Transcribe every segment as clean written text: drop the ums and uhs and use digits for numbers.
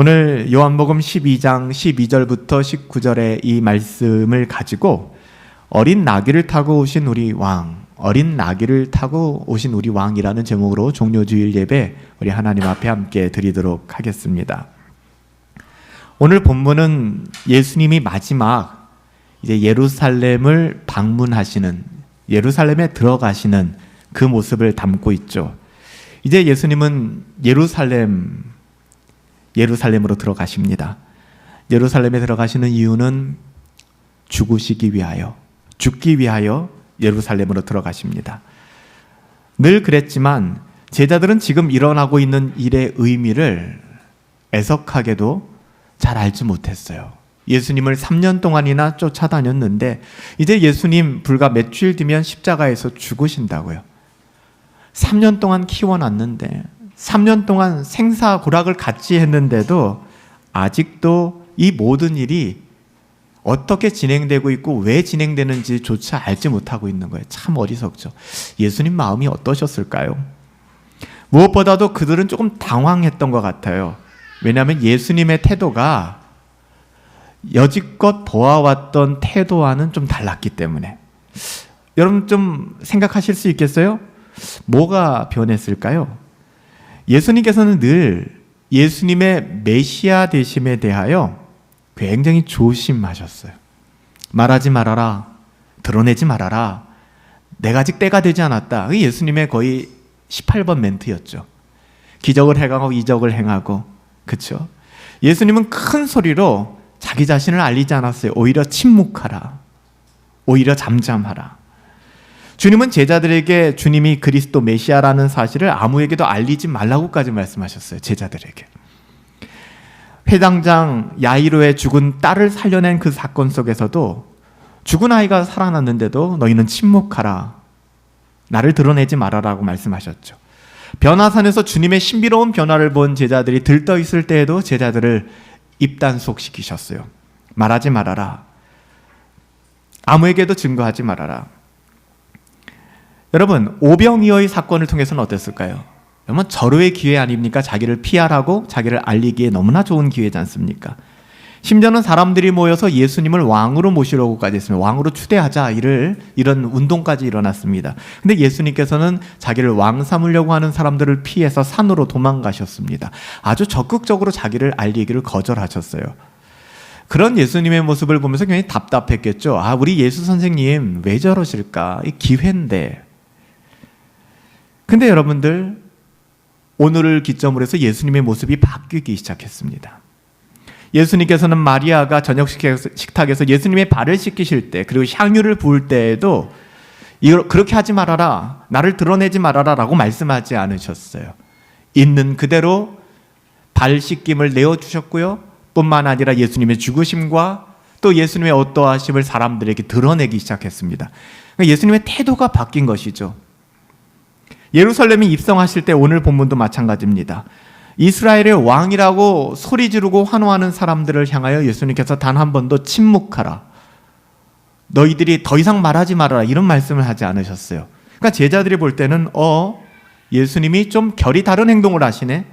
오늘 요한복음 12장 12절부터 19절의 이 말씀을 가지고 어린 나귀를 타고 오신 우리 왕, 어린 나귀를 타고 오신 우리 왕이라는 제목으로 종료주일 예배 우리 하나님 앞에 함께 드리도록 하겠습니다. 오늘 본문은 예수님이 마지막 이제 예루살렘을 방문하시는, 예루살렘에 들어가시는 그 모습을 담고 있죠. 이제 예수님은 예루살렘으로 들어가십니다. 예루살렘에 들어가시는 이유는 죽기 위하여 예루살렘으로 들어가십니다. 늘 그랬지만 제자들은 지금 일어나고 있는 일의 의미를 애석하게도 잘 알지 못했어요. 예수님을 3년 동안이나 쫓아다녔는데 이제 예수님 불과 몇 주일 뒤면 십자가에서 죽으신다고요. 3년 동안 키워놨는데 3년 동안 생사고락을 같이 했는데도 아직도 이 모든 일이 어떻게 진행되고 있고 왜 진행되는지조차 알지 못하고 있는 거예요. 참 어리석죠. 예수님 마음이 어떠셨을까요? 무엇보다도 그들은 조금 당황했던 것 같아요. 왜냐하면 예수님의 태도가 여지껏 보아왔던 태도와는 좀 달랐기 때문에. 여러분 좀 생각하실 수 있겠어요? 뭐가 변했을까요? 예수님께서는 늘 예수님의 메시아 되심에 대하여 굉장히 조심하셨어요. 말하지 말아라, 드러내지 말아라, 내가 아직 때가 되지 않았다. 그게 예수님의 거의 18번 멘트였죠. 기적을 행하고 이적을 행하고, 그렇죠? 예수님은 큰 소리로 자기 자신을 알리지 않았어요. 오히려 침묵하라, 오히려 잠잠하라. 주님은 제자들에게 주님이 그리스도 메시아라는 사실을 아무에게도 알리지 말라고까지 말씀하셨어요. 제자들에게. 회당장 야이로의 죽은 딸을 살려낸 그 사건 속에서도 죽은 아이가 살아났는데도 너희는 침묵하라, 나를 드러내지 말아라고 말씀하셨죠. 변화산에서 주님의 신비로운 변화를 본 제자들이 들떠있을 때에도 제자들을 입단속시키셨어요. 말하지 말아라, 아무에게도 증거하지 말아라. 여러분, 오병이어의 사건을 통해서는 어땠을까요? 여러분, 절호의 기회 아닙니까? 자기를 피하라고, 자기를 알리기에 너무나 좋은 기회지 않습니까? 심지어는 사람들이 모여서 예수님을 왕으로 모시려고까지 했습니다. 왕으로 추대하자, 이런 운동까지 일어났습니다. 근데 예수님께서는 자기를 왕 삼으려고 하는 사람들을 피해서 산으로 도망가셨습니다. 아주 적극적으로 자기를 알리기를 거절하셨어요. 그런 예수님의 모습을 보면서 굉장히 답답했겠죠. 우리 예수 선생님 왜 저러실까? 이 기회인데. 근데 여러분들, 오늘을 기점으로 해서 예수님의 모습이 바뀌기 시작했습니다. 예수님께서는 마리아가 저녁 식탁에서 예수님의 발을 씻기실 때, 그리고 향유를 부을 때에도 그렇게 하지 말아라, 나를 드러내지 말아라 라고 말씀하지 않으셨어요. 있는 그대로 발 씻김을 내어주셨고요, 뿐만 아니라 예수님의 죽으심과 또 예수님의 어떠하심을 사람들에게 드러내기 시작했습니다. 그러니까 예수님의 태도가 바뀐 것이죠. 예루살렘에 입성하실 때 오늘 본문도 마찬가지입니다. 이스라엘의 왕이라고 소리 지르고 환호하는 사람들을 향하여 예수님께서 단 한 번도 침묵하라, 너희들이 더 이상 말하지 말아라, 이런 말씀을 하지 않으셨어요. 그러니까 제자들이 볼 때는 예수님이 좀 결이 다른 행동을 하시네.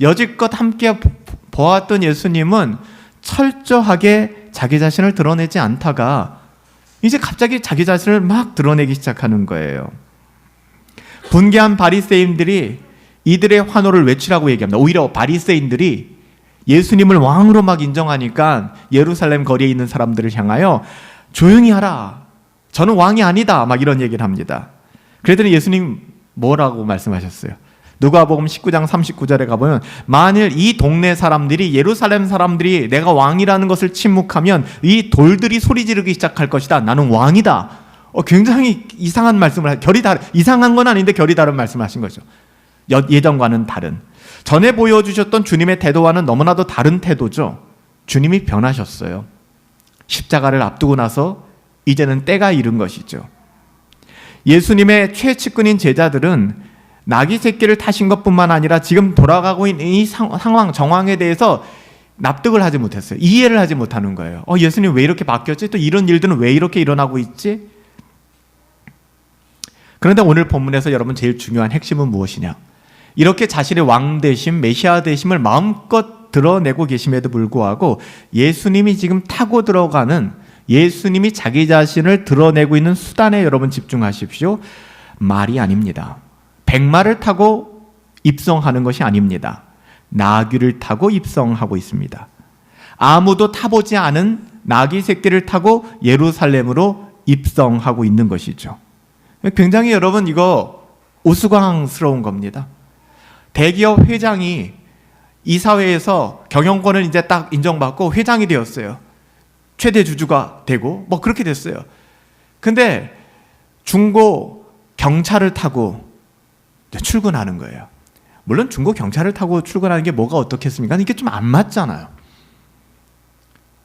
여지껏 함께 보았던 예수님은 철저하게 자기 자신을 드러내지 않다가 이제 갑자기 자기 자신을 막 드러내기 시작하는 거예요. 분개한 바리새인들이 이들의 환호를 외치라고 얘기합니다. 오히려 바리새인들이 예수님을 왕으로 막 인정하니까 예루살렘 거리에 있는 사람들을 향하여 조용히 하라, 저는 왕이 아니다, 막 이런 얘기를 합니다. 그랬더니 예수님 뭐라고 말씀하셨어요? 누가복음 19장 39절에 가보면, 만일 이 동네 사람들이, 예루살렘 사람들이 내가 왕이라는 것을 침묵하면 이 돌들이 소리 지르기 시작할 것이다, 나는 왕이다. 굉장히 이상한 말씀을, 이상한 건 아닌데 결이 다른 말씀을 하신 거죠. 예전과는 다른, 전에 보여주셨던 주님의 태도와는 너무나도 다른 태도죠. 주님이 변하셨어요. 십자가를 앞두고 나서 이제는 때가 이른 것이죠. 예수님의 최측근인 제자들은 나귀 새끼를 타신 것뿐만 아니라 지금 돌아가고 있는 이 정황에 대해서 납득을 하지 못했어요. 이해를 하지 못하는 거예요. 예수님 왜 이렇게 바뀌었지? 또 이런 일들은 왜 이렇게 일어나고 있지? 그런데 오늘 본문에서 여러분 제일 중요한 핵심은 무엇이냐? 이렇게 자신의 왕 되심, 메시아 되심을 마음껏 드러내고 계심에도 불구하고 예수님이 지금 타고 들어가는, 예수님이 자기 자신을 드러내고 있는 수단에 여러분 집중하십시오. 말이 아닙니다. 백마를 타고 입성하는 것이 아닙니다. 나귀를 타고 입성하고 있습니다. 아무도 타보지 않은 나귀 새끼를 타고 예루살렘으로 입성하고 있는 것이죠. 굉장히 여러분 이거 우스꽝스러운 겁니다. 대기업 회장이 이사회에서 경영권을 이제 딱 인정받고 회장이 되었어요. 최대 주주가 되고 뭐 그렇게 됐어요. 근데 중고 경차를 타고 출근하는 거예요. 물론 중고 경차를 타고 출근하는 게 뭐가 어떻겠습니까? 이게 좀 안 맞잖아요.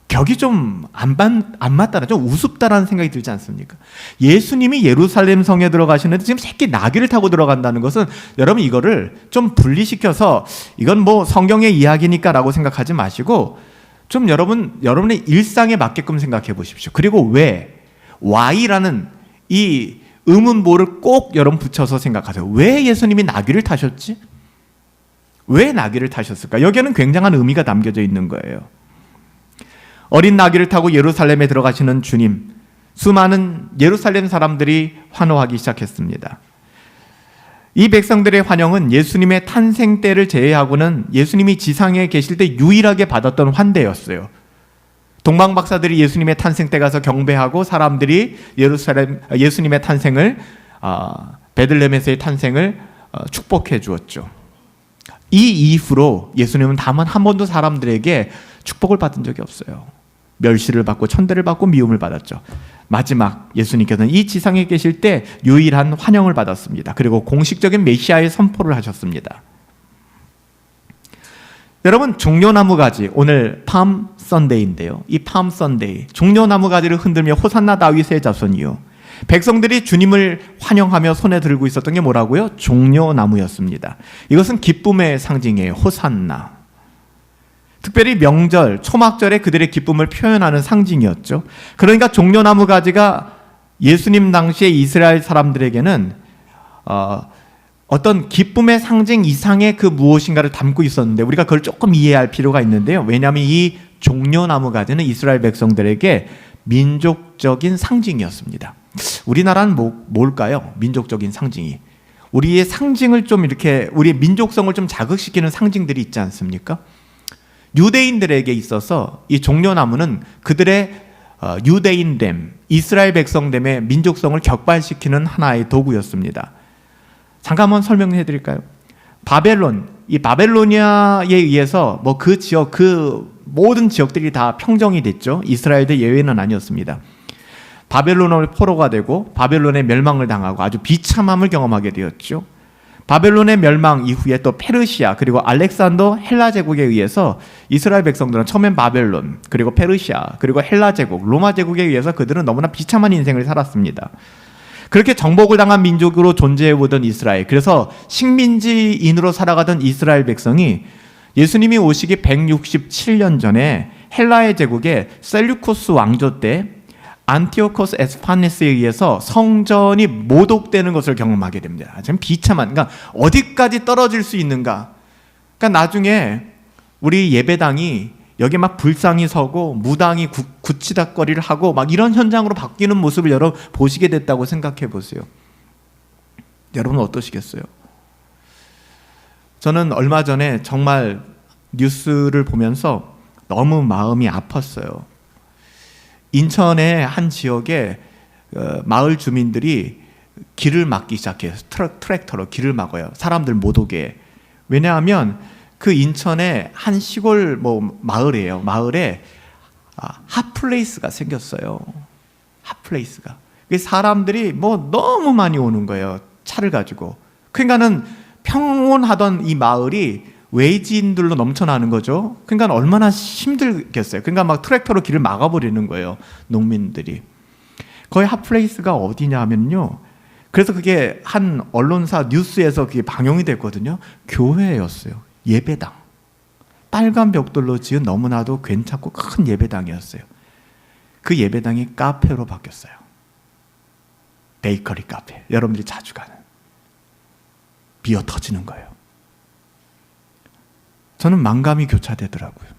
격이 좀 안 맞다라, 좀 우습다라는 생각이 들지 않습니까? 예수님이 예루살렘 성에 들어가시는데 지금 새끼 나귀를 타고 들어간다는 것은 여러분 이거를 좀 분리시켜서 이건 뭐 성경의 이야기니까 라고 생각하지 마시고 좀 여러분의 일상에 맞게끔 생각해 보십시오. 그리고 왜 Y라는 이 의문보를 꼭 여러분 붙여서 생각하세요. 왜 예수님이 나귀를 타셨지? 왜 나귀를 타셨을까? 여기에는 굉장한 의미가 담겨져 있는 거예요. 어린 나귀를 타고 예루살렘에 들어가시는 주님, 수많은 예루살렘 사람들이 환호하기 시작했습니다. 이 백성들의 환영은 예수님의 탄생 때를 제외하고는 예수님이 지상에 계실 때 유일하게 받았던 환대였어요. 동방 박사들이 예수님의 탄생 때 가서 경배하고 사람들이 예수님의 탄생을, 베들레헴에서의 탄생을 축복해 주었죠. 이 이후로 예수님은 다만 한 번도 사람들에게 축복을 받은 적이 없어요. 멸시를 받고 천대를 받고 미움을 받았죠. 마지막 예수님께서는 이 지상에 계실 때 유일한 환영을 받았습니다. 그리고 공식적인 메시아의 선포를 하셨습니다. 여러분, 종려나무 가지, 오늘 팜 선데이인데요. 이 팜 선데이, 종려나무 가지를 흔들며 호산나 다윗의 자손이요, 백성들이 주님을 환영하며 손에 들고 있었던 게 뭐라고요? 종려나무였습니다. 이것은 기쁨의 상징이에요. 호산나. 특별히 명절, 초막절에 그들의 기쁨을 표현하는 상징이었죠. 그러니까 종려나무 가지가 예수님 당시의 이스라엘 사람들에게는 어떤 기쁨의 상징 이상의 그 무엇인가를 담고 있었는데 우리가 그걸 조금 이해할 필요가 있는데요. 왜냐하면 이 종려나무 가지는 이스라엘 백성들에게 민족적인 상징이었습니다. 우리나라는 뭘까요? 민족적인 상징이. 우리의 상징을 좀 이렇게, 우리의 민족성을 좀 자극시키는 상징들이 있지 않습니까? 유대인들에게 있어서 이 종려나무는 그들의 유대인됨, 이스라엘 백성됨의 민족성을 격발시키는 하나의 도구였습니다. 잠깐 한번 설명해 드릴까요? 바벨론, 이 바벨로니아에 의해서 뭐 그 지역, 그 모든 지역들이 다 평정이 됐죠. 이스라엘도 예외는 아니었습니다. 바벨론의 포로가 되고 바벨론의 멸망을 당하고 아주 비참함을 경험하게 되었죠. 바벨론의 멸망 이후에 또 페르시아 그리고 알렉산더 헬라 제국에 의해서 이스라엘 백성들은 처음엔 바벨론 그리고 페르시아 그리고 헬라 제국, 로마 제국에 의해서 그들은 너무나 비참한 인생을 살았습니다. 그렇게 정복을 당한 민족으로 존재해오던 이스라엘, 그래서 식민지인으로 살아가던 이스라엘 백성이 예수님이 오시기 167년 전에 헬라의 제국의 셀류코스 왕조 때 안티오코스 에스파네스에 의해서 성전이 모독되는 것을 경험하게 됩니다. 참 비참한, 그러니까 어디까지 떨어질 수 있는가. 그러니까 나중에 우리 예배당이 여기 막 불상이 서고 무당이 굳히닥거리를 하고 막 이런 현장으로 바뀌는 모습을 여러분 보시게 됐다고 생각해 보세요. 여러분 어떠시겠어요? 저는 얼마 전에 정말 뉴스를 보면서 너무 마음이 아팠어요. 인천의 한 지역에 마을 주민들이 길을 막기 시작해요. 트랙터로 길을 막아요. 사람들 못 오게. 왜냐하면 그 인천의 한 시골 마을이에요. 마을에 핫플레이스가 생겼어요. 핫플레이스가. 사람들이 너무 많이 오는 거예요. 차를 가지고. 그러니까는 평온하던 이 마을이 외지인들로 넘쳐나는 거죠. 그러니까 얼마나 힘들겠어요. 그러니까 막 트랙터로 길을 막아버리는 거예요. 농민들이. 거의 핫플레이스가 어디냐 하면요. 그래서 그게 한 언론사 뉴스에서 그게 방영이 됐거든요. 교회였어요. 예배당. 빨간 벽돌로 지은 너무나도 괜찮고 큰 예배당이었어요. 그 예배당이 카페로 바뀌었어요. 베이커리 카페. 여러분들이 자주 가는. 미어 터지는 거예요. 저는 만감이 교차되더라고요.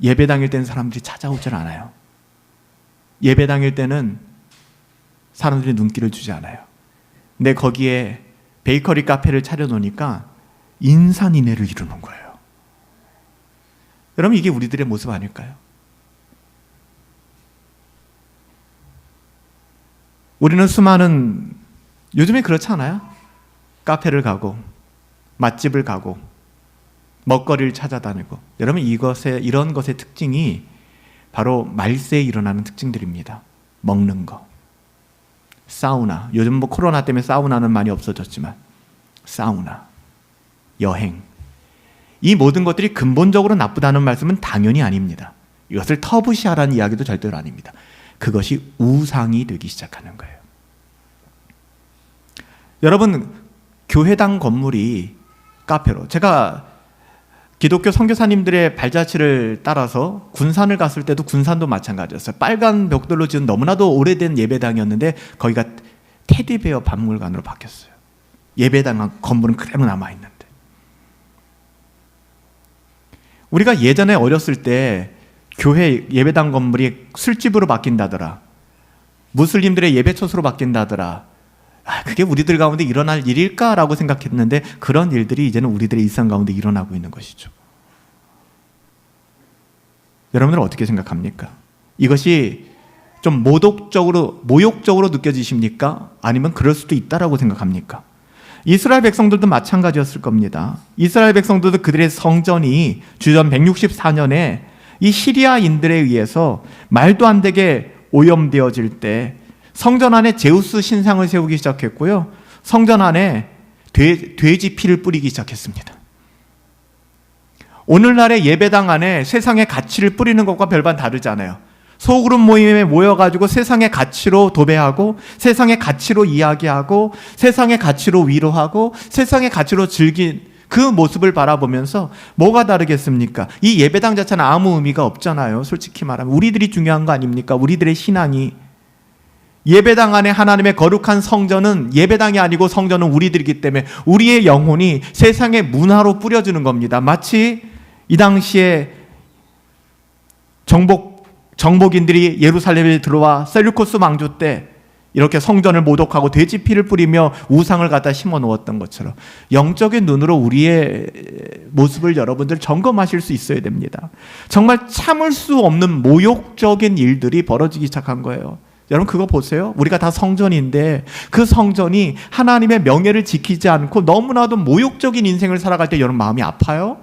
예배 당일 때는 사람들이 찾아오질 않아요. 예배 당일 때는 사람들이 눈길을 주지 않아요. 근데 거기에 베이커리 카페를 차려놓으니까 인산인해를 이루는 거예요. 여러분, 이게 우리들의 모습 아닐까요? 우리는 수많은, 요즘에 그렇지 않아요? 카페를 가고 맛집을 가고 먹거리를 찾아다니고. 여러분, 이런 것의 특징이 바로 말세에 일어나는 특징들입니다. 먹는 거, 사우나, 요즘 뭐 코로나 때문에 사우나는 많이 없어졌지만 사우나, 여행, 이 모든 것들이 근본적으로 나쁘다는 말씀은 당연히 아닙니다. 이것을 터부시하라는 이야기도 절대로 아닙니다. 그것이 우상이 되기 시작하는 거예요. 여러분, 교회당 건물이 카페로, 제가 기독교 선교사님들의 발자취를 따라서 군산을 갔을 때도 군산도 마찬가지였어요. 빨간 벽돌로 지은 너무나도 오래된 예배당이었는데 거기가 테디베어 박물관으로 바뀌었어요. 예배당 건물은 그대로 남아있는데. 우리가 예전에 어렸을 때 교회 예배당 건물이 술집으로 바뀐다더라, 무슬림들의 예배처소로 바뀐다더라, 그게 우리들 가운데 일어날 일일까라고 생각했는데 그런 일들이 이제는 우리들의 일상 가운데 일어나고 있는 것이죠. 여러분들은 어떻게 생각합니까? 이것이 좀 모욕적으로 느껴지십니까? 아니면 그럴 수도 있다라고 생각합니까? 이스라엘 백성들도 마찬가지였을 겁니다. 이스라엘 백성들도 그들의 성전이 주전 164년에 이 시리아인들에 의해서 말도 안 되게 오염되어질 때 성전 안에 제우스 신상을 세우기 시작했고요. 성전 안에 돼지 피를 뿌리기 시작했습니다. 오늘날의 예배당 안에 세상의 가치를 뿌리는 것과 별반 다르지 않아요. 소그룹 모임에 모여가지고 세상의 가치로 도배하고, 세상의 가치로 이야기하고, 세상의 가치로 위로하고, 세상의 가치로 즐긴 그 모습을 바라보면서 뭐가 다르겠습니까? 이 예배당 자체는 아무 의미가 없잖아요. 솔직히 말하면 우리들이 중요한 거 아닙니까? 우리들의 신앙이. 예배당 안에 하나님의 거룩한 성전은 예배당이 아니고 성전은 우리들이기 때문에 우리의 영혼이 세상의 문화로 뿌려지는 겁니다. 마치 이 당시에 정복인들이 예루살렘에 들어와 셀루코스 왕조 때 이렇게 성전을 모독하고 돼지 피를 뿌리며 우상을 갖다 심어 놓았던 것처럼 영적인 눈으로 우리의 모습을 여러분들 점검하실 수 있어야 됩니다. 정말 참을 수 없는 모욕적인 일들이 벌어지기 시작한 거예요. 여러분, 그거 보세요. 우리가 다 성전인데 그 성전이 하나님의 명예를 지키지 않고 너무나도 모욕적인 인생을 살아갈 때 여러분 마음이 아파요?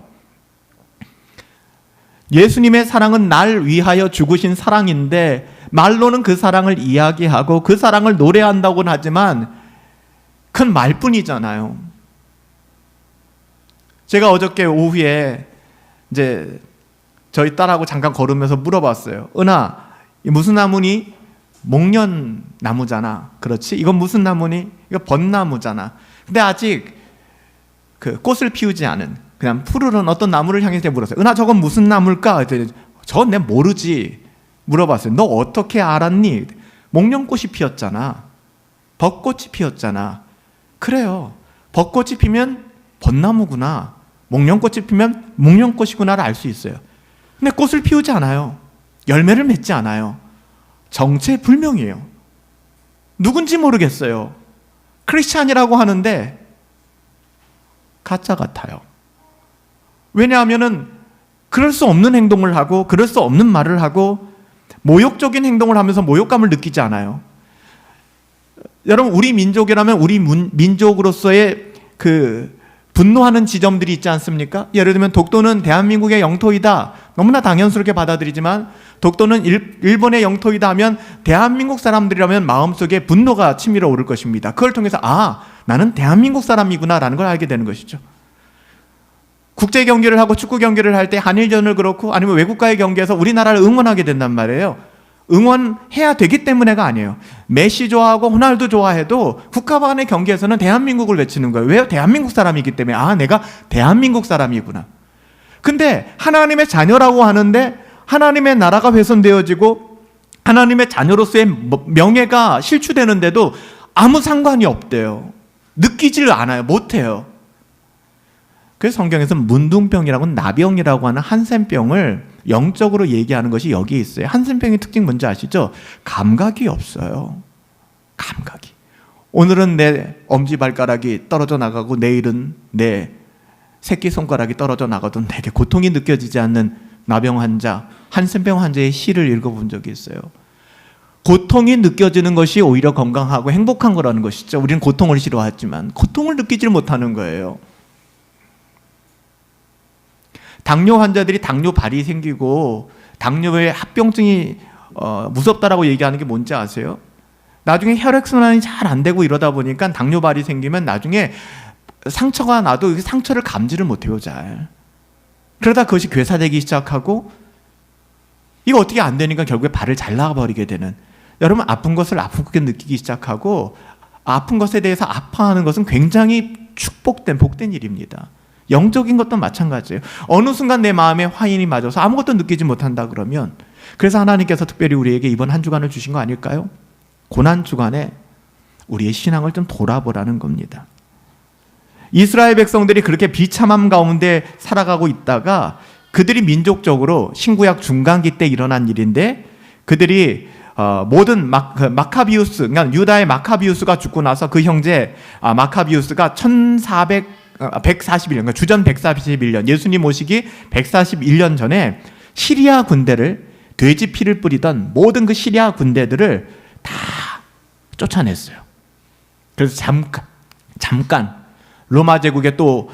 예수님의 사랑은 날 위하여 죽으신 사랑인데 말로는 그 사랑을 이야기하고 그 사랑을 노래한다고는 하지만 그건 말뿐이잖아요. 제가 어저께 오후에 이제 저희 딸하고 잠깐 걸으면서 물어봤어요. 은하, 무슨 나무니? 목련 나무잖아. 그렇지? 이건 무슨 나무니? 이거 벚나무잖아. 근데 아직 그 꽃을 피우지 않은 그냥 푸르른 어떤 나무를 향해서 물었어요. 은하, 저건 무슨 나무일까? 저건 내가 모르지. 물어봤어요. 너 어떻게 알았니? 목련꽃이 피었잖아. 벚꽃이 피었잖아. 그래요. 벚꽃이 피면 벚나무구나. 목련꽃이 피면 목련꽃이구나를 알 수 있어요. 근데 꽃을 피우지 않아요. 열매를 맺지 않아요. 정체불명이에요. 누군지 모르겠어요. 크리스찬이라고 하는데 가짜 같아요. 왜냐하면은 그럴 수 없는 행동을 하고 그럴 수 없는 말을 하고 모욕적인 행동을 하면서 모욕감을 느끼지 않아요. 여러분, 우리 민족이라면 우리 민족으로서의 그 분노하는 지점들이 있지 않습니까? 예를 들면 독도는 대한민국의 영토이다. 너무나 당연스럽게 받아들이지만 독도는 일본의 영토이다 하면 대한민국 사람들이라면 마음속에 분노가 치밀어 오를 것입니다. 그걸 통해서 나는 대한민국 사람이구나 라는 걸 알게 되는 것이죠. 국제 경기를 하고 축구 경기를 할 때 한일전을 그렇고 아니면 외국과의 경기에서 우리나라를 응원하게 된단 말이에요. 응원해야 되기 때문에가 아니에요. 메시 좋아하고 호날두 좋아해도 국가 간의 경기에서는 대한민국을 외치는 거예요. 왜요? 대한민국 사람이기 때문에 내가 대한민국 사람이구나. 근데 하나님의 자녀라고 하는데 하나님의 나라가 훼손되어지고 하나님의 자녀로서의 명예가 실추되는데도 아무 상관이 없대요. 느끼지를 않아요. 못해요. 그래서 성경에서 문둥병이라고 나병이라고 하는 한센병을 영적으로 얘기하는 것이 여기에 있어요. 한센병의 특징 뭔지 아시죠? 감각이 없어요. 감각이. 오늘은 내 엄지발가락이 떨어져 나가고 내일은 내 새끼손가락이 떨어져 나가도 내게 고통이 느껴지지 않는 나병 환자, 한센병 환자의 시를 읽어본 적이 있어요. 고통이 느껴지는 것이 오히려 건강하고 행복한 거라는 것이죠. 우리는 고통을 싫어하지만 고통을 느끼지 못하는 거예요. 당뇨 환자들이 당뇨발이 생기고 당뇨의 합병증이 무섭다라고 얘기하는 게 뭔지 아세요? 나중에 혈액순환이 잘 안 되고 이러다 보니까 당뇨발이 생기면 나중에 상처가 나도 그 상처를 감지를 못해요, 잘. 그러다 그것이 괴사되기 시작하고 이거 어떻게 안 되니까 결국에 발을 잘라버리게 되는, 여러분 아픈 것을 아프게 느끼기 시작하고 아픈 것에 대해서 아파하는 것은 굉장히 축복된 복된 일입니다. 영적인 것도 마찬가지예요. 어느 순간 내 마음에 화인이 맞아서 아무것도 느끼지 못한다 그러면, 그래서 하나님께서 특별히 우리에게 이번 한 주간을 주신 거 아닐까요? 고난 주간에 우리의 신앙을 좀 돌아보라는 겁니다. 이스라엘 백성들이 그렇게 비참함 가운데 살아가고 있다가 그들이 민족적으로 신구약 중간기 때 일어난 일인데, 그들이 모든 마카비우스, 그러니까 유다의 마카비우스가 죽고 나서 그 형제 마카비우스가 141년, 그러니까 주전 141년, 예수님 오시기 141년 전에 시리아 군대를, 돼지 피를 뿌리던 모든 그 시리아 군대들을 다 쫓아냈어요. 그래서 잠깐 로마 제국에 또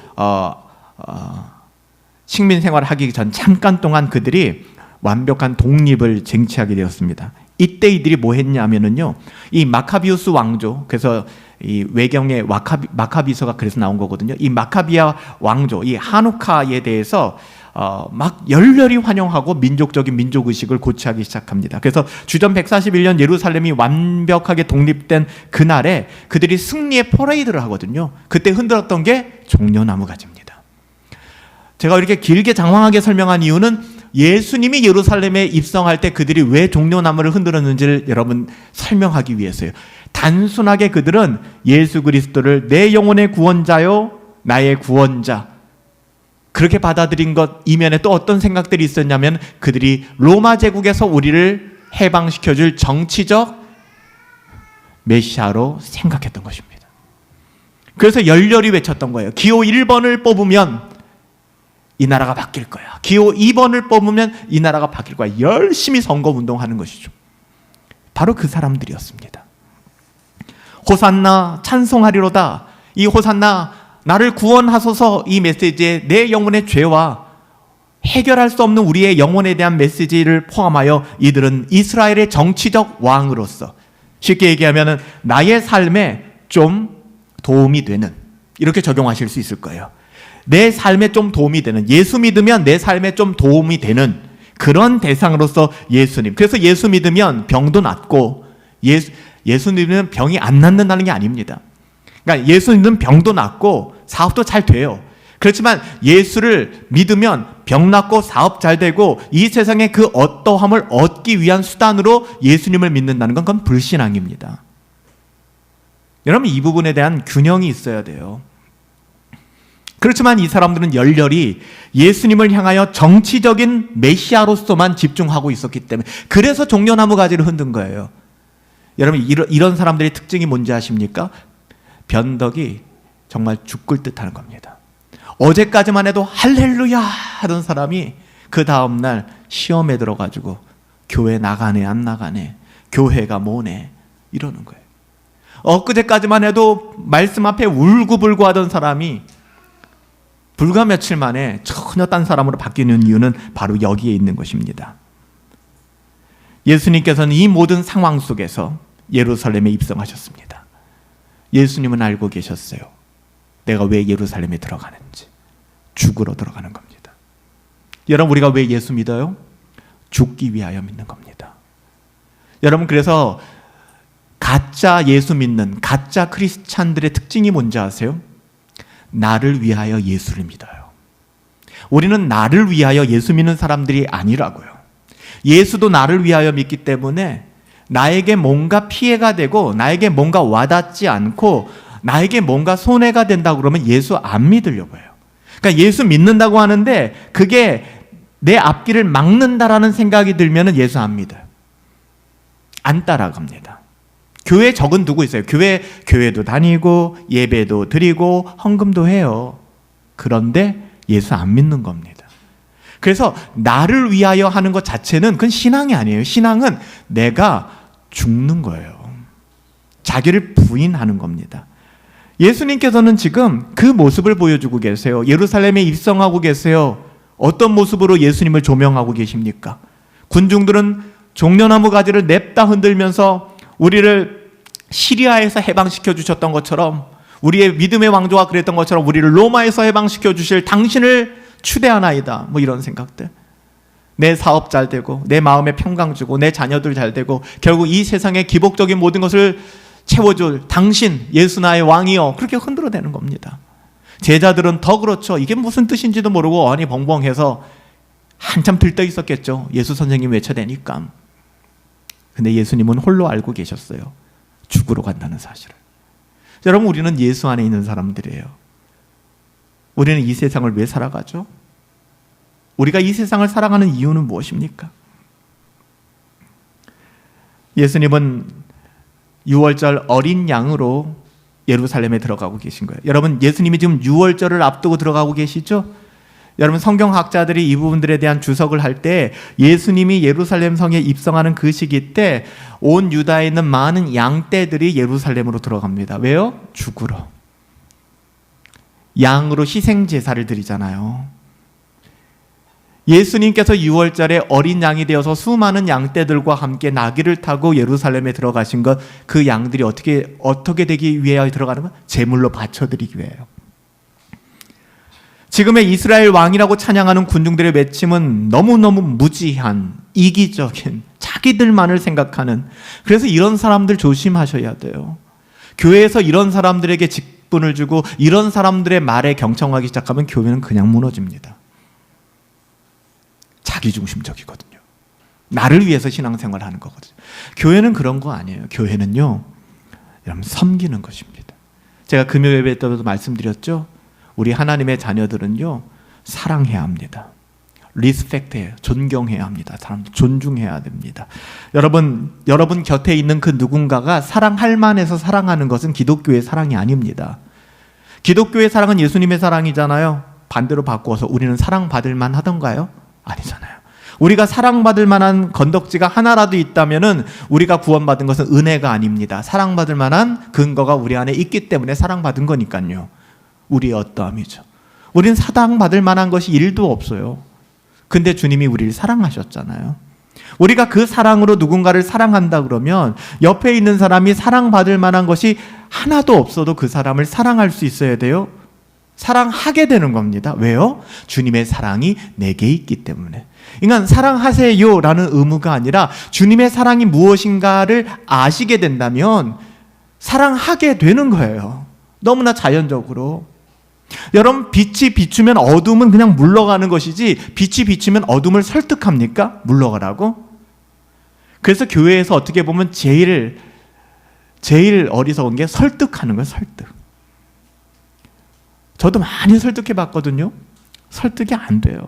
식민 생활을 하기 전 잠깐 동안 그들이 완벽한 독립을 쟁취하게 되었습니다. 이때 이들이 뭐 했냐면은요, 이 마카비우스 왕조, 그래서 이 외경의 마카비서가 그래서 나온 거거든요. 이 마카비아 왕조, 이 하누카에 대해서 막 열렬히 환영하고 민족적인 민족의식을 고취하기 시작합니다. 그래서 주전 141년 예루살렘이 완벽하게 독립된 그날에 그들이 승리의 퍼레이드를 하거든요. 그때 흔들었던 게 종려나무 가지입니다. 제가 이렇게 길게 장황하게 설명한 이유는 예수님이 예루살렘에 입성할 때 그들이 왜 종려나무를 흔들었는지를 여러분 설명하기 위해서요. 단순하게 그들은 예수 그리스도를 내 영혼의 구원자요 나의 구원자, 그렇게 받아들인 것 이면에 또 어떤 생각들이 있었냐면, 그들이 로마 제국에서 우리를 해방시켜줄 정치적 메시아로 생각했던 것입니다. 그래서 열렬히 외쳤던 거예요. 기호 1번을 뽑으면 이 나라가 바뀔 거야. 기호 2번을 뽑으면 이 나라가 바뀔 거야. 열심히 선거운동하는 것이죠. 바로 그 사람들이었습니다. 호산나 찬송하리로다. 이 호산나 나를 구원하소서, 이 메시지에 내 영혼의 죄와 해결할 수 없는 우리의 영혼에 대한 메시지를 포함하여 이들은 이스라엘의 정치적 왕으로서, 쉽게 얘기하면 나의 삶에 좀 도움이 되는, 이렇게 적용하실 수 있을 거예요. 내 삶에 좀 도움이 되는, 예수 믿으면 내 삶에 좀 도움이 되는 그런 대상으로서 예수님. 그래서 예수 믿으면 병도 낫고, 예수 믿으면 병이 안 낫는다는 게 아닙니다. 그러니까 예수 믿으면 병도 낫고 사업도 잘 돼요. 그렇지만 예수를 믿으면 병 낫고 사업 잘 되고 이 세상의 그 어떠함을 얻기 위한 수단으로 예수님을 믿는다는 건 그건 불신앙입니다. 여러분, 이 부분에 대한 균형이 있어야 돼요. 그렇지만 이 사람들은 열렬히 예수님을 향하여 정치적인 메시아로서만 집중하고 있었기 때문에, 그래서 종려나무 가지를 흔든 거예요. 여러분, 이런 사람들의 특징이 뭔지 아십니까? 변덕이 정말 죽을 듯 하는 겁니다. 어제까지만 해도 할렐루야 하던 사람이 그 다음날 시험에 들어가지고 교회 나가네 안 나가네, 교회가 뭐네 이러는 거예요. 엊그제까지만 해도 말씀 앞에 울고불고 하던 사람이 불과 며칠 만에 전혀 딴 사람으로 바뀌는 이유는 바로 여기에 있는 것입니다. 예수님께서는 이 모든 상황 속에서 예루살렘에 입성하셨습니다. 예수님은 알고 계셨어요. 내가 왜 예루살렘에 들어가는지. 죽으러 들어가는 겁니다. 여러분, 우리가 왜 예수 믿어요? 죽기 위하여 믿는 겁니다. 여러분, 그래서 가짜 예수 믿는 가짜 크리스찬들의 특징이 뭔지 아세요? 나를 위하여 예수를 믿어요. 우리는 나를 위하여 예수 믿는 사람들이 아니라고요. 예수도 나를 위하여 믿기 때문에 나에게 뭔가 피해가 되고 나에게 뭔가 와닿지 않고 나에게 뭔가 손해가 된다고 그러면 예수 안 믿으려고 해요. 그러니까 예수 믿는다고 하는데 그게 내 앞길을 막는다라는 생각이 들면 예수 안 믿어요. 안 따라갑니다. 교회에 적은 두고 있어요. 교회도 다니고 예배도 드리고 헌금도 해요. 그런데 예수 안 믿는 겁니다. 그래서 나를 위하여 하는 것 자체는 그건 신앙이 아니에요. 신앙은 내가 죽는 거예요. 자기를 부인하는 겁니다. 예수님께서는 지금 그 모습을 보여주고 계세요. 예루살렘에 입성하고 계세요. 어떤 모습으로 예수님을 조명하고 계십니까? 군중들은 종려나무 가지를 냅다 흔들면서 우리를 시리아에서 해방시켜 주셨던 것처럼, 우리의 믿음의 왕조가 그랬던 것처럼 우리를 로마에서 해방시켜 주실 당신을 추대하나이다. 뭐 이런 생각들. 내 사업 잘 되고 내 마음에 평강 주고 내 자녀들 잘 되고 결국 이 세상의 기복적인 모든 것을 채워줄 당신 예수 나의 왕이여, 그렇게 흔들어대는 겁니다. 제자들은 더 그렇죠. 이게 무슨 뜻인지도 모르고 아니 벙벙해서 한참 들떠 있었겠죠. 예수 선생님 외쳐대니까. 근데 예수님은 홀로 알고 계셨어요. 죽으러 간다는 사실을. 여러분, 우리는 예수 안에 있는 사람들이에요. 우리는 이 세상을 왜 살아가죠? 우리가 이 세상을 살아가는 이유는 무엇입니까? 예수님은 6월절 어린 양으로 예루살렘에 들어가고 계신 거예요. 여러분, 예수님이 지금 6월절을 앞두고 들어가고 계시죠? 여러분, 성경학자들이 이 부분들에 대한 주석을 할 때 예수님이 예루살렘 성에 입성하는 그 시기 때 온 유다에 있는 많은 양떼들이 예루살렘으로 들어갑니다. 왜요? 죽으러. 양으로 희생 제사를 드리잖아요. 예수님께서 6월절에 어린 양이 되어서 수많은 양떼들과 함께 나귀를 타고 예루살렘에 들어가신 것, 그 양들이 어떻게 되기 위하여 들어가는 것? 제물로 바쳐드리기 위해요. 지금의 이스라엘 왕이라고 찬양하는 군중들의 외침은 너무너무 무지한, 이기적인, 자기들만을 생각하는, 그래서 이런 사람들 조심하셔야 돼요. 교회에서 이런 사람들에게 직분을 주고 이런 사람들의 말에 경청하기 시작하면 교회는 그냥 무너집니다. 자기중심적이거든요. 나를 위해서 신앙생활을 하는 거거든요. 교회는 그런 거 아니에요. 교회는요, 여러분, 섬기는 것입니다. 제가 금요 예배 때도 말씀드렸죠. 우리 하나님의 자녀들은요, 사랑해야 합니다. 리스펙트해요. 존경해야 합니다. 사람들 존중해야 됩니다. 여러분 곁에 있는 그 누군가가 사랑할 만해서 사랑하는 것은 기독교의 사랑이 아닙니다. 기독교의 사랑은 예수님의 사랑이잖아요. 반대로 바꾸어서 우리는 사랑받을 만하던가요? 아니잖아요. 우리가 사랑받을 만한 건덕지가 하나라도 있다면은 우리가 구원받은 것은 은혜가 아닙니다. 사랑받을 만한 근거가 우리 안에 있기 때문에 사랑받은 거니까요. 우리의 어떠함이죠. 우리는 사랑받을 만한 것이 1도 없어요. 근데 주님이 우리를 사랑하셨잖아요. 우리가 그 사랑으로 누군가를 사랑한다 그러면 옆에 있는 사람이 사랑받을 만한 것이 하나도 없어도 그 사람을 사랑할 수 있어야 돼요. 사랑하게 되는 겁니다. 왜요? 주님의 사랑이 내게 있기 때문에. 그러니까 사랑하세요 라는 의무가 아니라 주님의 사랑이 무엇인가를 아시게 된다면 사랑하게 되는 거예요. 너무나 자연적으로. 여러분, 빛이 비추면 어둠은 그냥 물러가는 것이지 빛이 비추면 어둠을 설득합니까? 물러가라고? 그래서 교회에서 어떻게 보면 제일 어리석은 게 설득하는 거예요. 설득. 저도 많이 설득해 봤거든요. 설득이 안 돼요.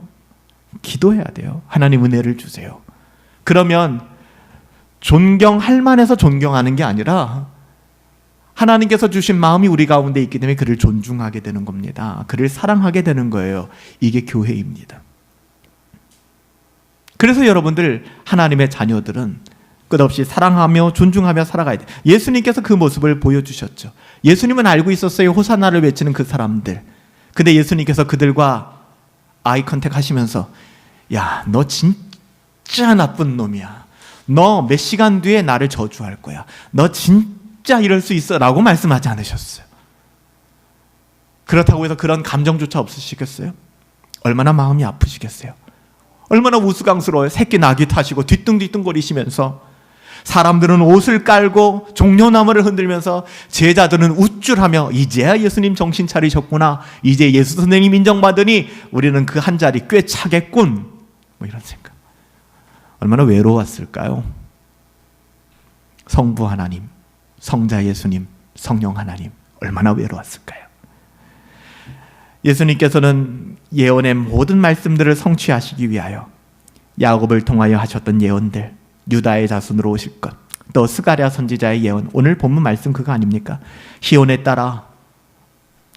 기도해야 돼요. 하나님 은혜를 주세요. 그러면 존경할 만해서 존경하는 게 아니라 하나님께서 주신 마음이 우리 가운데 있기 때문에 그를 존중하게 되는 겁니다. 그를 사랑하게 되는 거예요. 이게 교회입니다. 그래서 여러분들, 하나님의 자녀들은 끝없이 사랑하며 존중하며 살아가야 돼요. 예수님께서 그 모습을 보여주셨죠. 예수님은 알고 있었어요. 호산나를 외치는 그 사람들. 근데 예수님께서 그들과 아이 컨택 하시면서, 야, 너 진짜 나쁜 놈이야. 너 몇 시간 뒤에 나를 저주할 거야. 너 진짜 이럴 수 있어 라고 말씀하지 않으셨어요. 그렇다고 해서 그런 감정조차 없으시겠어요? 얼마나 마음이 아프시겠어요? 얼마나 우스꽝스러워요. 새끼 나귀 타시고 뒤뚱뒤뚱거리시면서 사람들은 옷을 깔고 종려나무를 흔들면서 제자들은 우쭐하며 이제야 예수님 정신 차리셨구나. 이제 예수 선생님 인정받으니 우리는 그 한 자리 꽤 차겠군. 뭐 이런 생각. 얼마나 외로웠을까요? 성부 하나님, 성자 예수님, 성령 하나님, 얼마나 외로웠을까요? 예수님께서는 예언의 모든 말씀들을 성취하시기 위하여 야곱을 통하여 하셨던 예언들, 유다의 자손으로 오실 것, 또 스가랴 선지자의 예언, 오늘 본문 말씀 그거 아닙니까? 시온에 따라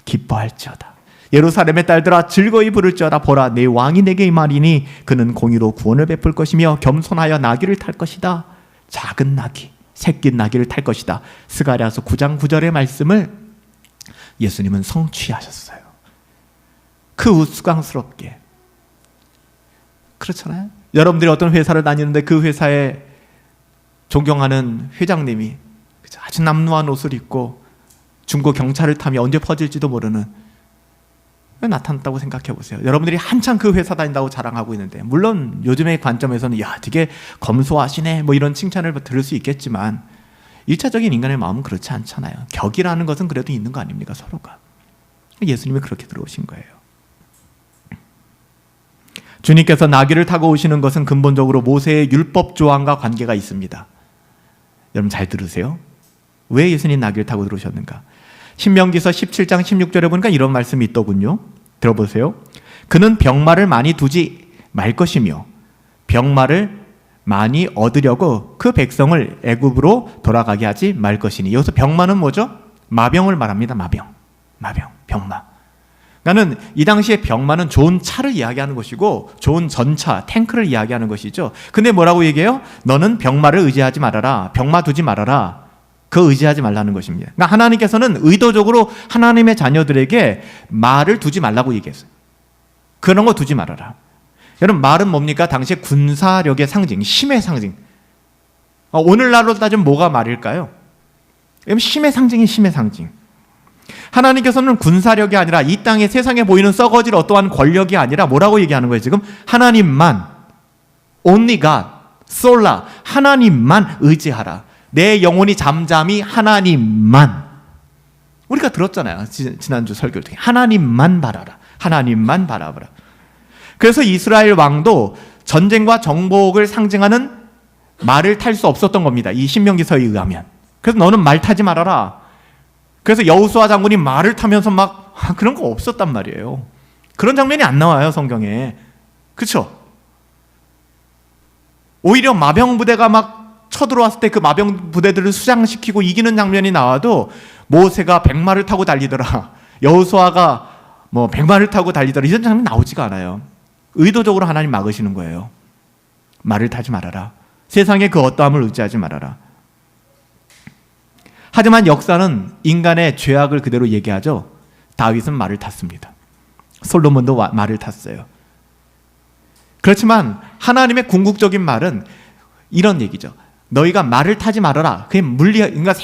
기뻐할지어다. 예루살렘의 딸들아 즐거이 부를지어다. 보라, 내 왕이 내게 임하리니 그는 공의로 구원을 베풀 것이며 겸손하여 나귀를 탈 것이다. 작은 나귀, 새끼 나귀를 탈 것이다. 스가랴서 9장 9절의 말씀을 예수님은 성취하셨어요. 그 우스꽝스럽게. 그렇잖아요. 여러분들이 어떤 회사를 다니는데 그 회사에 존경하는 회장님이 아주 남루한 옷을 입고 중고 경차를 타며 언제 퍼질지도 모르는 왜 나타났다고 생각해 보세요. 여러분들이 한창 그 회사 다닌다고 자랑하고 있는데, 물론 요즘의 관점에서는 야 되게 검소하시네 뭐 이런 칭찬을 들을 수 있겠지만 1차적인 인간의 마음은 그렇지 않잖아요. 격이라는 것은 그래도 있는 거 아닙니까? 서로가. 예수님이 그렇게 들어오신 거예요. 주님께서 나귀를 타고 오시는 것은 근본적으로 모세의 율법 조항과 관계가 있습니다. 여러분 잘 들으세요. 왜 예수님 나귀를 타고 들어오셨는가? 신명기서 17장 16절에 보니까 이런 말씀이 있더군요. 들어보세요. 그는 병마를 많이 두지 말 것이며 병마를 많이 얻으려고 그 백성을 애굽으로 돌아가게 하지 말 것이니. 여기서 병마는 뭐죠? 마병을 말합니다. 마병, 병마. 나는 이 당시에 병마는 좋은 차를 이야기하는 것이고 좋은 전차, 탱크를 이야기하는 것이죠. 근데 뭐라고 얘기해요? 너는 병마를 의지하지 말아라. 병마 두지 말아라. 그 의지하지 말라는 것입니다. 그러니까 하나님께서는 의도적으로 하나님의 자녀들에게 말을 두지 말라고 얘기했어요. 그런 거 두지 말아라. 여러분 말은 뭡니까? 당시에 군사력의 상징, 힘의 상징. 오늘날로 따지면 뭐가 말일까요? 힘의 상징이 힘의 상징. 하나님께서는 군사력이 아니라 이 땅에 세상에 보이는 썩어질 어떠한 권력이 아니라 뭐라고 얘기하는 거예요? 지금 하나님만, only God, sola, 하나님만 의지하라. 내 영혼이 잠잠히 하나님만. 우리가 들었잖아요. 지난주 설교 중에 하나님만 바라라. 하나님만 바라보라. 그래서 이스라엘 왕도 전쟁과 정복을 상징하는 말을 탈 수 없었던 겁니다. 이 신명기서에 의하면. 그래서 너는 말 타지 말아라. 그래서 여호수아 장군이 말을 타면서 막 그런 거 없었단 말이에요. 그런 장면이 안 나와요, 성경에. 그렇죠? 오히려 마병 부대가 막 쳐들어왔을 때 그 마병 부대들을 수장시키고 이기는 장면이 나와도 모세가 백마를 타고 달리더라, 여호수아가 뭐 백마를 타고 달리더라, 이런 장면 나오지가 않아요. 의도적으로 하나님 막으시는 거예요. 말을 타지 말아라. 세상에 그 어떠함을 의지하지 말아라. 하지만 역사는 인간의 죄악을 그대로 얘기하죠. 다윗은 말을 tas습니다. 솔로몬도 말을 탔어요. 그렇지만 하나님의 궁극적인 말은 이런 얘기죠. 너희가 말을 타지 말아라. 그게 그러니까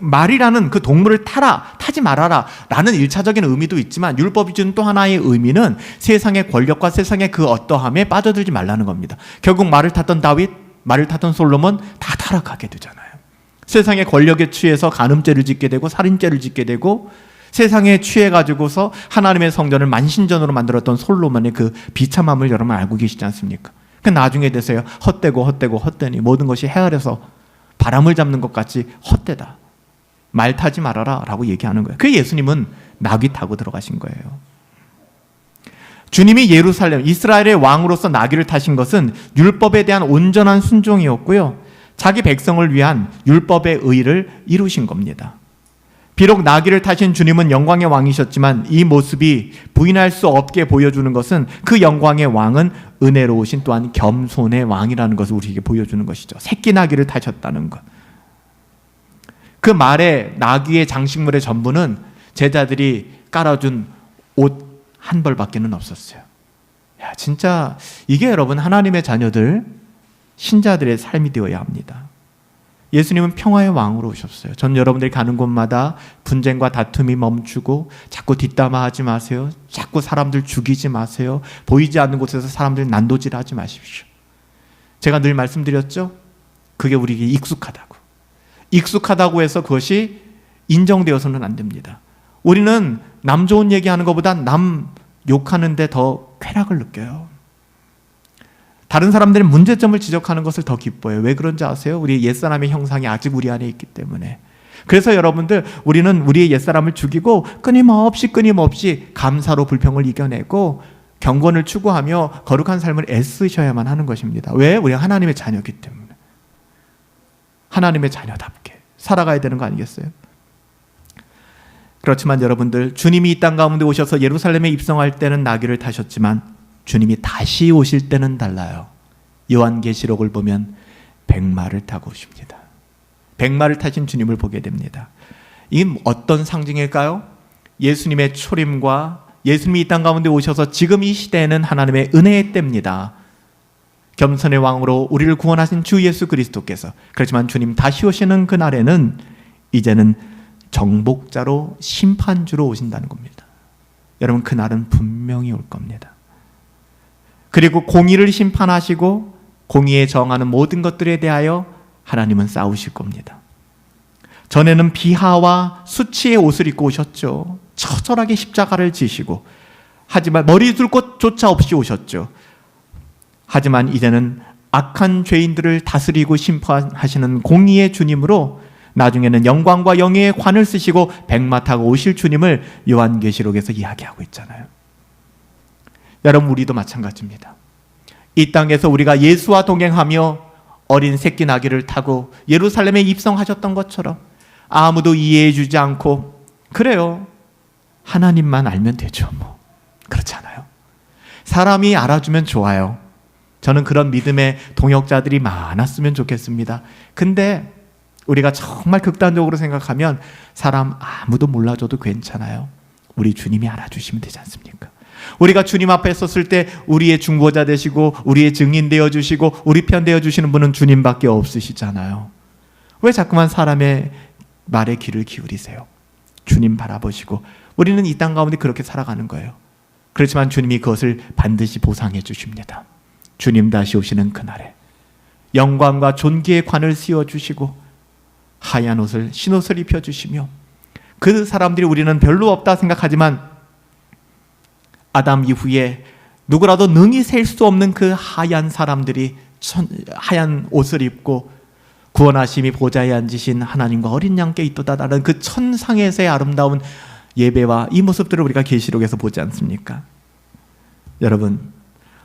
말이라는 그 동물을 타지 말아라 라는 1차적인 의미도 있지만, 율법이 주는 또 하나의 의미는 세상의 권력과 세상의 그 어떠함에 빠져들지 말라는 겁니다. 결국 말을 탔던 다윗, 말을 탔던 솔로몬 다 타락하게 되잖아요. 세상의 권력에 취해서 간음죄를 짓게 되고 살인죄를 짓게 되고, 세상에 취해가지고서 하나님의 성전을 만신전으로 만들었던 솔로몬의 그 비참함을 여러분 알고 계시지 않습니까? 그 나중에 돼서야 헛되니 모든 것이 헤아려서 바람을 잡는 것 같이 헛되다. 말 타지 말아라 라고 얘기하는 거예요. 그 예수님은 나귀 타고 들어가신 거예요. 주님이 예루살렘, 이스라엘의 왕으로서 나귀를 타신 것은 율법에 대한 온전한 순종이었고요, 자기 백성을 위한 율법의 의를 이루신 겁니다. 비록 나귀를 타신 주님은 영광의 왕이셨지만 이 모습이 부인할 수 없게 보여주는 것은 그 영광의 왕은 은혜로우신 또한 겸손의 왕이라는 것을 우리에게 보여주는 것이죠. 새끼 나귀를 타셨다는 것. 그 말에 나귀의 장식물의 전부는 제자들이 깔아준 옷 한 벌밖에는 없었어요. 야, 진짜 이게 여러분 하나님의 자녀들, 신자들의 삶이 되어야 합니다. 예수님은 평화의 왕으로 오셨어요. 전 여러분들이 가는 곳마다 분쟁과 다툼이 멈추고 자꾸 뒷담화하지 마세요. 자꾸 사람들 죽이지 마세요. 보이지 않는 곳에서 사람들 난도질하지 마십시오. 제가 늘 말씀드렸죠? 그게 우리에게 익숙하다고. 익숙하다고 해서 그것이 인정되어서는 안 됩니다. 우리는 남 좋은 얘기하는 것보다 남 욕하는데 더 쾌락을 느껴요. 다른 사람들의 문제점을 지적하는 것을 더 기뻐해요. 왜 그런지 아세요? 우리 옛사람의 형상이 아직 우리 안에 있기 때문에. 그래서 여러분들, 우리는 우리의 옛사람을 죽이고 끊임없이 감사로 불평을 이겨내고 경건을 추구하며 거룩한 삶을 애쓰셔야만 하는 것입니다. 왜? 우리가 하나님의 자녀이기 때문에. 하나님의 자녀답게 살아가야 되는 거 아니겠어요? 그렇지만 여러분들, 주님이 이 땅 가운데 오셔서 예루살렘에 입성할 때는 나귀를 타셨지만 주님이 다시 오실 때는 달라요. 요한계시록을 보면 백마를 타고 오십니다. 백마를 타신 주님을 보게 됩니다. 이게 어떤 상징일까요? 예수님의 초림과 예수님이 이 땅 가운데 오셔서 지금 이 시대에는 하나님의 은혜의 때입니다. 겸손의 왕으로 우리를 구원하신 주 예수 그리스도께서, 그렇지만 주님 다시 오시는 그날에는 이제는 정복자로 심판주로 오신다는 겁니다. 여러분, 그날은 분명히 올 겁니다. 그리고 공의를 심판하시고 공의에 정하는 모든 것들에 대하여 하나님은 싸우실 겁니다. 전에는 비하와 수치의 옷을 입고 오셨죠. 처절하게 십자가를 지시고, 하지만 머리 둘 곳조차 없이 오셨죠. 하지만 이제는 악한 죄인들을 다스리고 심판하시는 공의의 주님으로 나중에는 영광과 영예의 관을 쓰시고 백마 타고 오실 주님을 요한계시록에서 이야기하고 있잖아요. 여러분, 우리도 마찬가지입니다. 이 땅에서 우리가 예수와 동행하며 어린 새끼 나귀를 타고 예루살렘에 입성하셨던 것처럼 아무도 이해해 주지 않고, 그래요, 하나님만 알면 되죠, 뭐. 그렇잖아요. 사람이 알아주면 좋아요. 저는 그런 믿음의 동역자들이 많았으면 좋겠습니다. 근데 우리가 정말 극단적으로 생각하면 사람 아무도 몰라줘도 괜찮아요. 우리 주님이 알아주시면 되지 않습니까? 우리가 주님 앞에 섰을 때 우리의 중보자 되시고 우리의 증인 되어주시고 우리 편 되어주시는 분은 주님밖에 없으시잖아요. 왜 자꾸만 사람의 말에 귀를 기울이세요? 주님 바라보시고 우리는 이 땅 가운데 그렇게 살아가는 거예요. 그렇지만 주님이 그것을 반드시 보상해 주십니다. 주님 다시 오시는 그날에 영광과 존귀의 관을 씌워주시고 하얀 옷을, 흰옷을 입혀주시며, 그 사람들이 우리는 별로 없다 생각하지만 아담 이후에 누구라도 능히 셀 수 없는 그 하얀 사람들이 하얀 옷을 입고 구원하심이 보좌에 앉으신 하나님과 어린 양께 있도다라는 그 천상에서의 아름다운 예배와 이 모습들을 우리가 계시록에서 보지 않습니까? 여러분,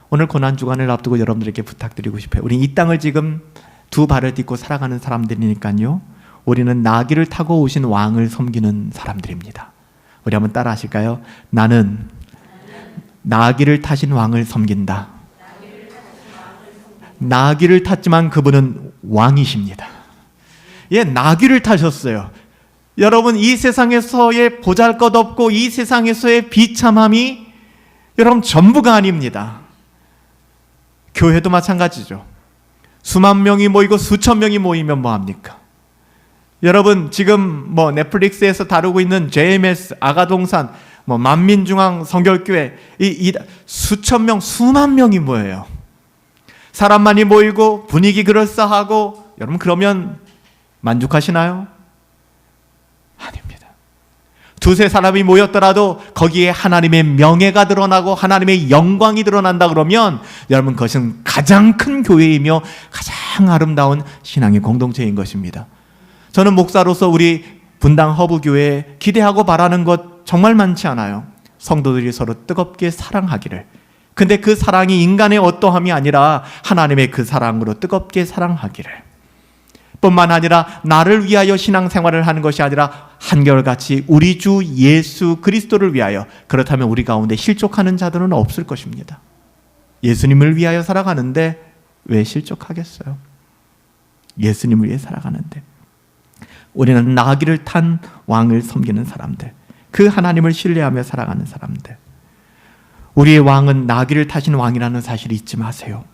오늘 고난주간을 앞두고 여러분들에게 부탁드리고 싶어요. 우리 이 땅을 지금 두 발을 딛고 살아가는 사람들이니까요, 우리는 나귀를 타고 오신 왕을 섬기는 사람들입니다. 우리 한번 따라 하실까요? 나는 나귀를 타신 왕을 섬긴다. 나귀를 탔지만 그분은 왕이십니다. 예, 나귀를 타셨어요. 여러분, 이 세상에서의 보잘것없고 이 세상에서의 비참함이 여러분 전부가 아닙니다. 교회도 마찬가지죠. 수만 명이 모이고 수천 명이 모이면 뭐합니까? 여러분, 지금 넷플릭스에서 다루고 있는 JMS, 아가동산, 만민중앙 성결교회, 이 수천 명, 수만 명이 모여요. 사람만이 모이고 분위기 그럴싸하고, 여러분 그러면 만족하시나요? 아닙니다. 두세 사람이 모였더라도 거기에 하나님의 명예가 드러나고 하나님의 영광이 드러난다 그러면 여러분, 그것은 가장 큰 교회이며 가장 아름다운 신앙의 공동체인 것입니다. 저는 목사로서 우리 분당 허브교회에 기대하고 바라는 것 정말 많지 않아요. 성도들이 서로 뜨겁게 사랑하기를. 근데 그 사랑이 인간의 어떠함이 아니라 하나님의 그 사랑으로 뜨겁게 사랑하기를. 뿐만 아니라 나를 위하여 신앙생활을 하는 것이 아니라 한결같이 우리 주 예수 그리스도를 위하여. 그렇다면 우리 가운데 실족하는 자들은 없을 것입니다. 예수님을 위하여 살아가는데 왜 실족하겠어요? 예수님을 위해 살아가는데. 우리는 나귀를 탄 왕을 섬기는 사람들, 그 하나님을 신뢰하며 살아가는 사람들. 우리의 왕은 나귀를 타신 왕이라는 사실을 잊지 마세요.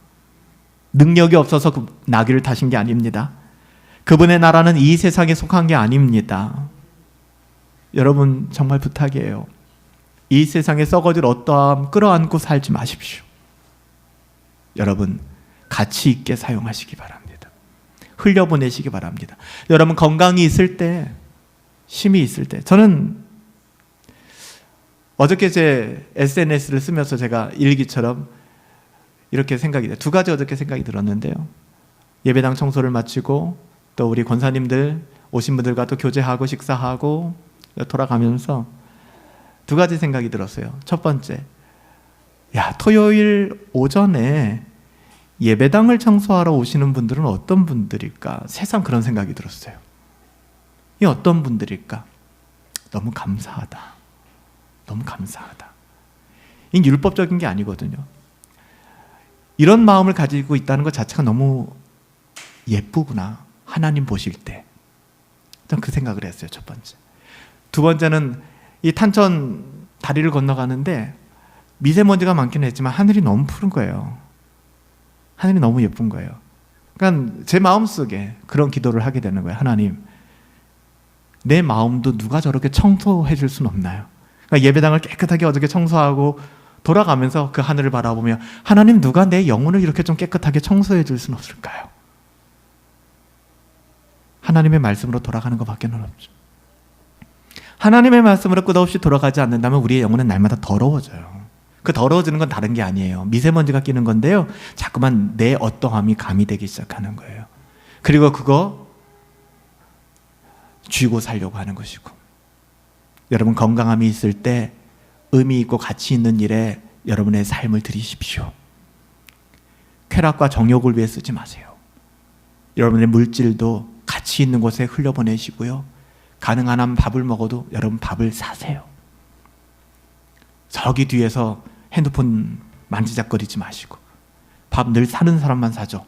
능력이 없어서 그 나귀를 타신 게 아닙니다. 그분의 나라는 이 세상에 속한 게 아닙니다. 여러분, 정말 부탁이에요. 이 세상에 썩어질 어떠함 끌어안고 살지 마십시오. 여러분, 가치 있게 사용하시기 바랍니다. 흘려보내시기 바랍니다. 여러분, 건강이 있을 때, 힘이 있을 때, 저는 어저께 제 SNS를 쓰면서 제가 일기처럼 이렇게 두 가지 어저께 생각이 들었는데요. 예배당 청소를 마치고 또 우리 권사님들 오신 분들과 또 교제하고 식사하고 돌아가면서 두 가지 생각이 들었어요. 첫 번째, 토요일 오전에 예배당을 청소하러 오시는 분들은 어떤 분들일까? 새삼 그런 생각이 들었어요. 이 어떤 분들일까? 너무 감사하다. 너무 감사하다. 이 율법적인 게 아니거든요. 이런 마음을 가지고 있다는 것 자체가 너무 예쁘구나. 하나님 보실 때. 전 그 생각을 했어요. 첫 번째. 두 번째는 이 탄천 다리를 건너가는데 미세먼지가 많긴 했지만 하늘이 너무 푸른 거예요. 하늘이 너무 예쁜 거예요. 그러니까 제 마음속에 그런 기도를 하게 되는 거예요. 하나님, 내 마음도 누가 저렇게 청소해 줄 수는 없나요? 그러니까 예배당을 깨끗하게 어저께 청소하고 돌아가면서 그 하늘을 바라보며 하나님, 누가 내 영혼을 이렇게 좀 깨끗하게 청소해 줄 수는 없을까요? 하나님의 말씀으로 돌아가는 것밖에는 없죠. 하나님의 말씀으로 끝없이 돌아가지 않는다면 우리의 영혼은 날마다 더러워져요. 그 더러워지는 건 다른 게 아니에요. 미세먼지가 끼는 건데요. 자꾸만 내 어떠함이 가미되기 시작하는 거예요. 그리고 그거 쥐고 살려고 하는 것이고, 여러분 건강함이 있을 때 의미 있고 가치 있는 일에 여러분의 삶을 들이십시오. 쾌락과 정욕을 위해 쓰지 마세요. 여러분의 물질도 가치 있는 곳에 흘려보내시고요. 가능한 한 밥을 먹어도 여러분 밥을 사세요. 저기 뒤에서 핸드폰 만지작거리지 마시고 밥 늘 사는 사람만 사죠.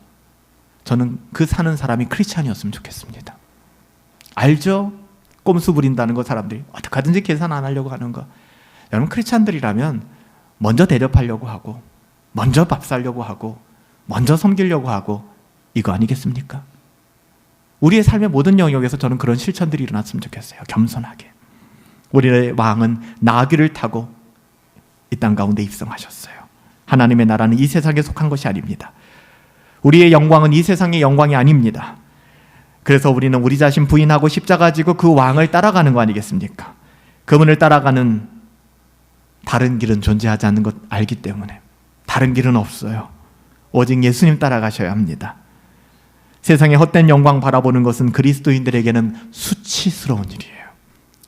저는 그 사는 사람이 크리스찬이었으면 좋겠습니다. 알죠? 꼼수 부린다는 거 사람들이 어떻게든지 계산 안 하려고 하는 거. 여러분 크리스찬들이라면 먼저 대접하려고 하고 먼저 밥 사려고 하고 먼저 섬기려고 하고 이거 아니겠습니까? 우리의 삶의 모든 영역에서 저는 그런 실천들이 일어났으면 좋겠어요. 겸손하게. 우리의 왕은 나귀를 타고 이 땅 가운데 입성하셨어요. 하나님의 나라는 이 세상에 속한 것이 아닙니다. 우리의 영광은 이 세상의 영광이 아닙니다. 그래서 우리는 우리 자신 부인하고 십자가 지고 그 왕을 따라가는 거 아니겠습니까? 그분을 따라가는 다른 길은 존재하지 않는 것 알기 때문에 다른 길은 없어요. 오직 예수님 따라가셔야 합니다. 세상의 헛된 영광 바라보는 것은 그리스도인들에게는 수치스러운 일이에요.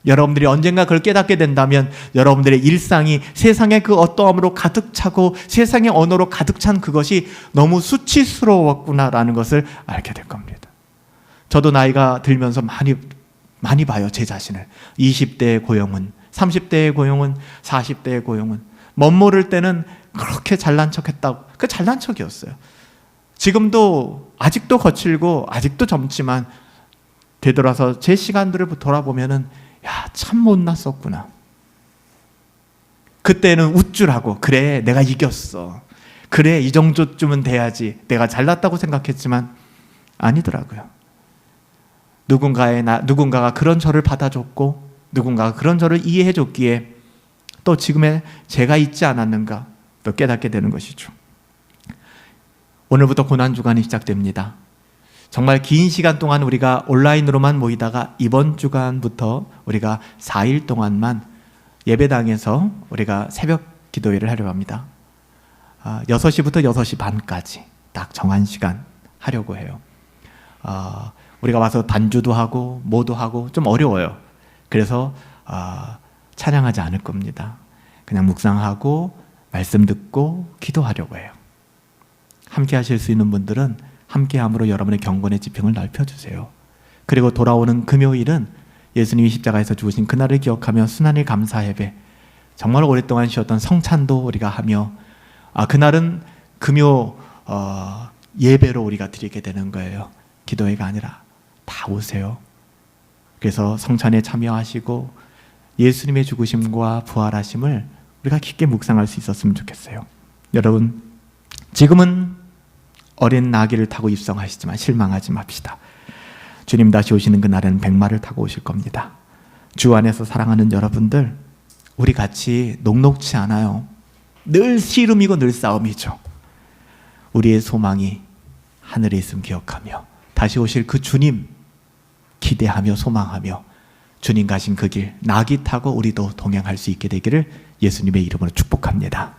여러분들이 언젠가 그걸 깨닫게 된다면 여러분들의 일상이 세상의 그 어떠함으로 가득 차고 세상의 언어로 가득 찬 그것이 너무 수치스러웠구나라는 것을 알게 될 겁니다. 저도 나이가 들면서 많이 봐요. 제 자신을. 20대의 고용은, 30대의 고용은, 40대의 고용은. 멋모를 때는 그렇게 잘난 척했다고. 그 잘난 척이었어요. 지금도 아직도 거칠고 아직도 젊지만 되돌아서 제 시간들을 돌아보면은 참 못났었구나. 그때는 우쭐하고 그래 내가 이겼어. 그래 이 정도쯤은 돼야지. 내가 잘났다고 생각했지만 아니더라고요. 누군가가 그런 저를 받아줬고 누군가가 그런 저를 이해해줬기에 또 지금의 제가 있지 않았는가 또 깨닫게 되는 것이죠. 오늘부터 고난주간이 시작됩니다. 정말 긴 시간 동안 우리가 온라인으로만 모이다가 이번 주간부터 우리가 4일 동안만 예배당에서 우리가 새벽 기도회를 하려고 합니다. 6시부터 6시 반까지 딱 정한 시간 하려고 해요. 우리가 와서 반주도 하고 뭐도 하고 좀 어려워요. 그래서 찬양하지 않을 겁니다. 그냥 묵상하고 말씀 듣고 기도하려고 해요. 함께 하실 수 있는 분들은 함께함으로 여러분의 경건의 지평을 넓혀주세요. 그리고 돌아오는 금요일은 예수님이 십자가에서 죽으신 그날을 기억하며 순환일 감사 예배, 정말 오랫동안 쉬었던 성찬도 우리가 하며 그날은 금요 예배로 우리가 드리게 되는 거예요. 기도회가 아니라 다 오세요. 그래서 성찬에 참여하시고 예수님의 죽으심과 부활하심을 우리가 깊게 묵상할 수 있었으면 좋겠어요. 여러분, 지금은 어린 나귀를 타고 입성하시지만 실망하지 맙시다. 주님 다시 오시는 그날은 백마를 타고 오실 겁니다. 주 안에서 사랑하는 여러분들, 우리 같이 녹록치 않아요. 늘 씨름이고 늘 싸움이죠. 우리의 소망이 하늘에 있음 기억하며 다시 오실 그 주님 기대하며 소망하며 주님 가신 그 길 나귀 타고 우리도 동행할 수 있게 되기를 예수님의 이름으로 축복합니다.